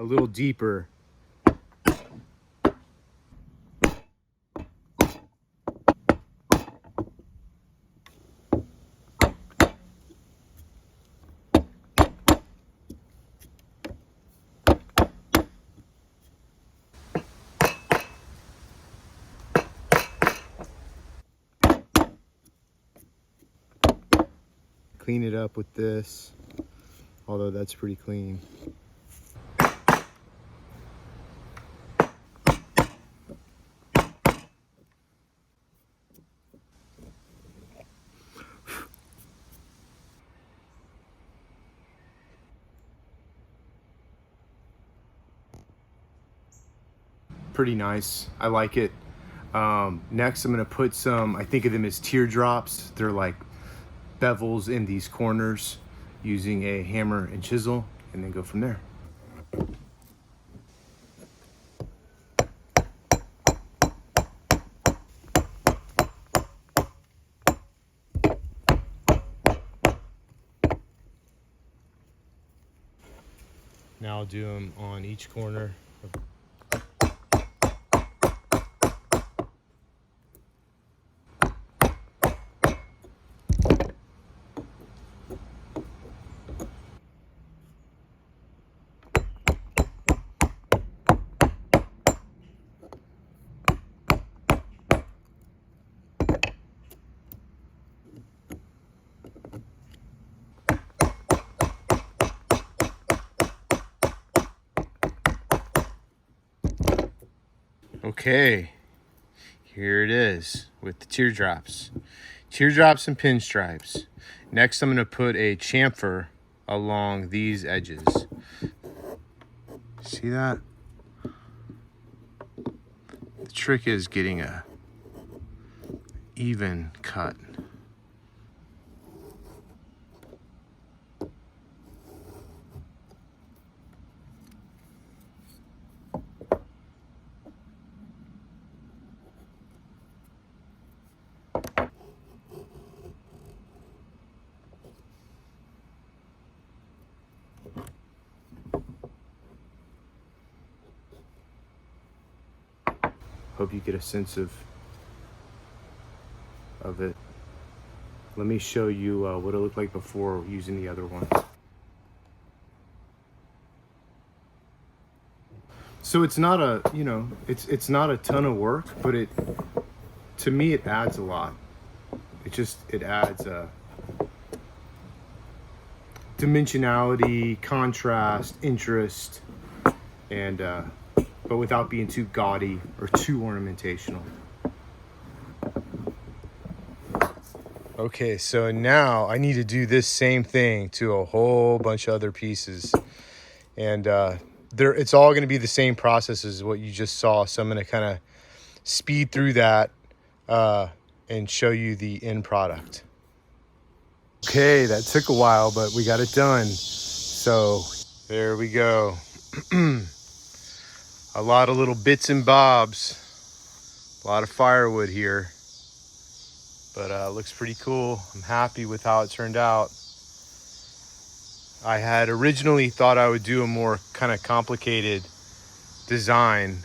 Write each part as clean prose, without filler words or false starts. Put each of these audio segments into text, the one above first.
a little deeper. Clean it up with this, although that's pretty clean. Pretty nice, I like it. Next I'm gonna put some, I think of them as teardrops. They're like bevels in these corners using a hammer and chisel, and then go from there. Now I'll do them on each corner. Okay, here it is with the teardrops. Teardrops and pinstripes. Next I'm gonna put a chamfer along these edges. See that? The trick is getting a even cut. Hope you get a sense of it. Let me show you what it looked like before using the other one. So it's not a, you know, it's not a ton of work, but to me it adds a lot. It adds dimensionality, contrast, interest, and but without being too gaudy or too ornamentational. Okay, so now I need to do this same thing to a whole bunch of other pieces. And it's all going to be the same process as what you just saw. So I'm going to kind of speed through that and show you the end product. Okay, that took a while, but we got it done. So there we go. A lot of little bits and bobs, a lot of firewood here, but looks pretty cool. I'm happy with how it turned out. I had originally thought I would do a more kind of complicated design,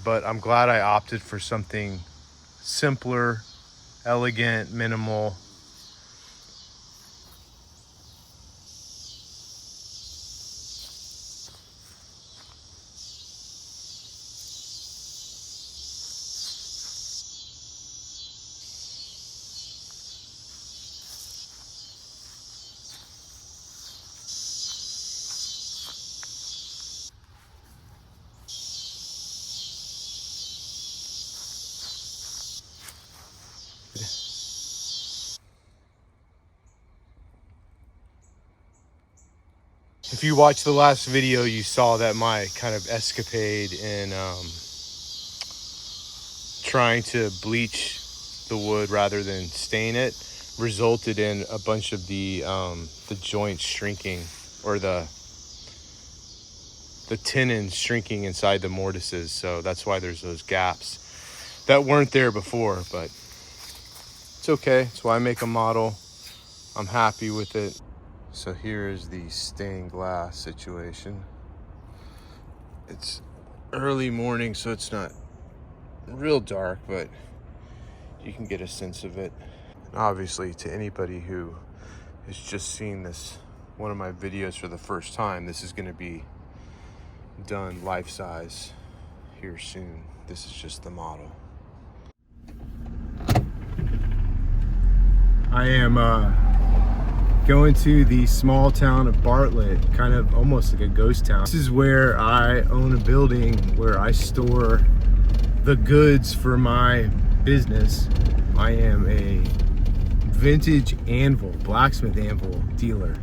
but I'm glad I opted for something simpler, elegant, minimal. If you watched the last video, you saw that my kind of escapade in trying to bleach the wood rather than stain it resulted in a bunch of the joints shrinking, or the tenons shrinking inside the mortises. So that's why there's those gaps that weren't there before, but it's okay. It's why I make a model. I'm happy with it. So here is the stained glass situation. It's early morning, so it's not real dark, but you can get a sense of it. And obviously, to anybody who is just seeing this, one of my videos for the first time, this is going to be done life size here soon. This is just the model. I am going to the small town of Bartlett, kind of almost like a ghost town. This is where I own a building where I store the goods for my business. I am a vintage anvil, blacksmith anvil dealer.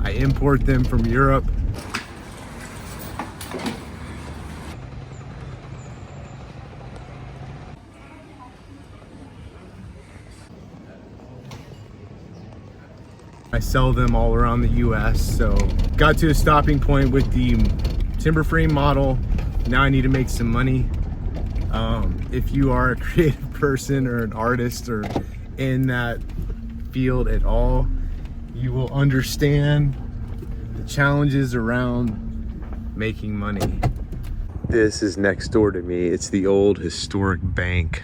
I import them from Europe. I sell them all around the US. So got to a stopping point with the timber frame model. Now I need to make some money. If you are a creative person or an artist or in that field at all, you will understand the challenges around making money. This is next door to me. It's the old historic bank.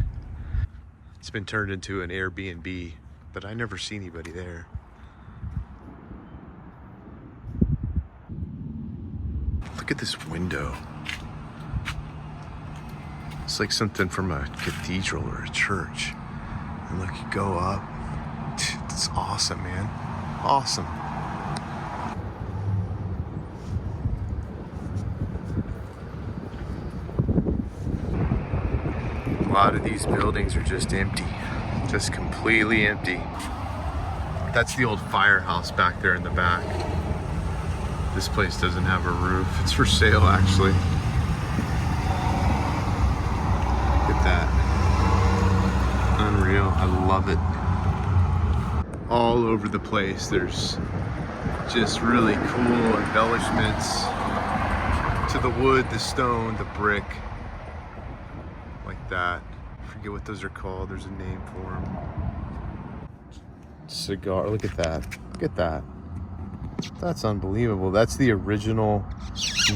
It's been turned into an Airbnb, but I never see anybody there. Look at this window. It's like something from a cathedral or a church. And look, you go up. It's awesome, man. Awesome. A lot of these buildings are just empty. Just completely empty. That's the old firehouse back there in the back. This place doesn't have a roof. It's for sale, actually. Look at that. Unreal. I love it. All over the place, there's just really cool embellishments to the wood, the stone, the brick. Like that. I forget what those are called. There's a name for them. Cigar. Look at that. Look at that. That's unbelievable. That's the original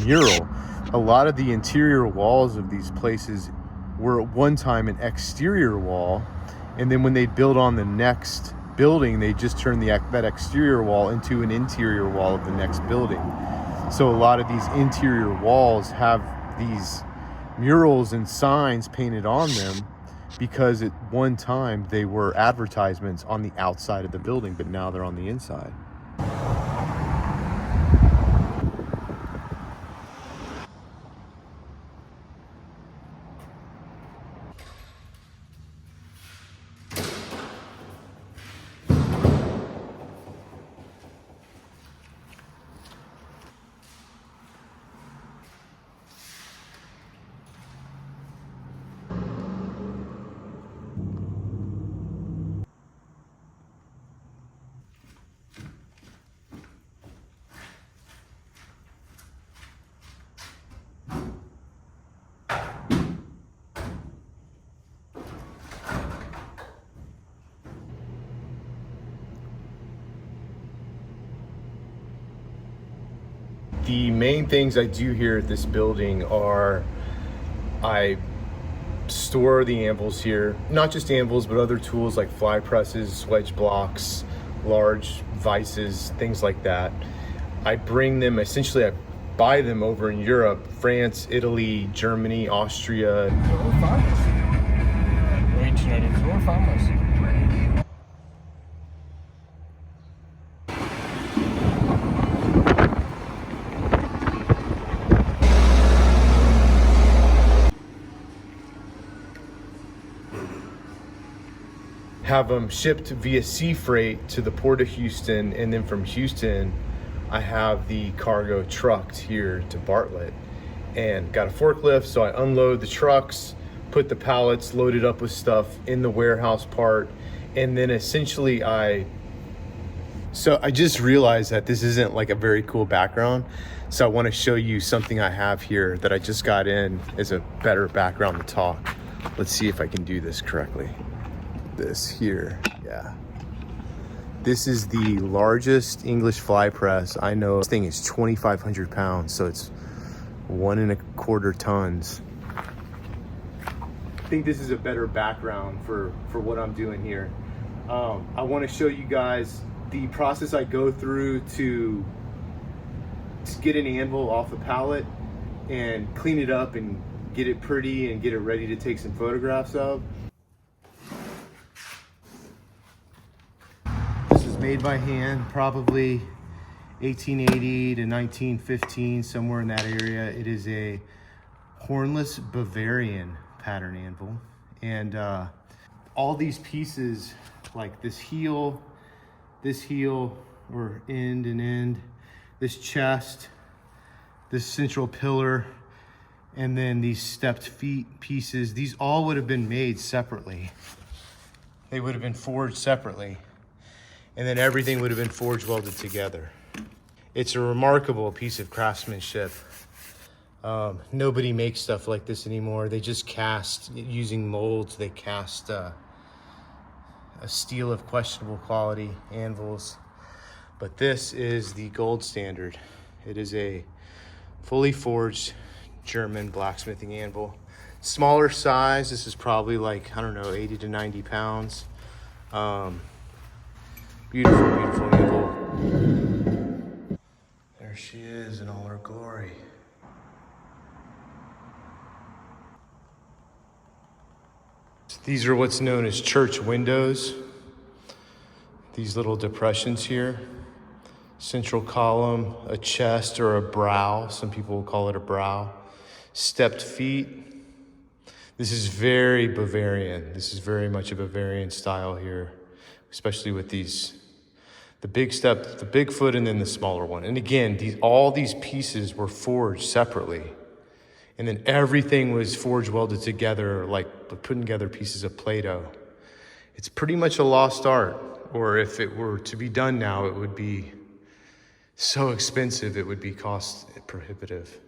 mural. A lot of the interior walls of these places were at one time an exterior wall, and then when they build on the next building, they just turn that exterior wall into an interior wall of the next building. So a lot of these interior walls have these murals and signs painted on them because at one time they were advertisements on the outside of the building, but now they're on the inside. The main things I do here at this building are I store the anvils here, not just anvils, but other tools like fly presses, wedge blocks, large vices, things like that. I bring them, essentially I buy them over in Europe, France, Italy, Germany, Austria. Have them shipped via sea freight to the port of Houston, and then from Houston I have the cargo trucked here to Bartlett, and got a forklift, so I unload the trucks, put the pallets loaded up with stuff in the warehouse part, and then essentially I just realized that this isn't like a very cool background, so I want to show you something I have here that I just got in as a better background to talk. Let's see if I can do this correctly. This here, yeah. This is the largest English fly press I know. This thing is 2,500 pounds, so it's 1.25 tons. I think this is a better background for what I'm doing here. I want to show you guys the process I go through to get an anvil off a pallet and clean it up and get it pretty and get it ready to take some photographs of. This is made by hand, probably 1880 to 1915, somewhere in that area. It is a hornless Bavarian pattern anvil, and all these pieces, like this heel or end and end, this chest, this central pillar, and then these stepped feet pieces, these all would have been made separately. They would have been forged separately, and then everything would have been forged welded together. It's a remarkable piece of craftsmanship. Nobody makes stuff like this anymore. They just cast using molds. They cast a steel of questionable quality, anvils. But this is the gold standard. It is a fully forged German blacksmithing anvil. Smaller size. This is probably like, I don't know, 80 to 90 pounds. Beautiful, beautiful anvil. There she is in all her glory. These are what's known as church windows. These little depressions here. Central column, a chest or a brow. Some people will call it a brow. Stepped feet. This is very Bavarian. This is very much a Bavarian style here, especially with these, the big step, the big foot, and then the smaller one. And again, all these pieces were forged separately. And then everything was forged welded together, like putting together pieces of Play-Doh. It's pretty much a lost art. Or if it were to be done now, it would be so expensive, it would be cost prohibitive.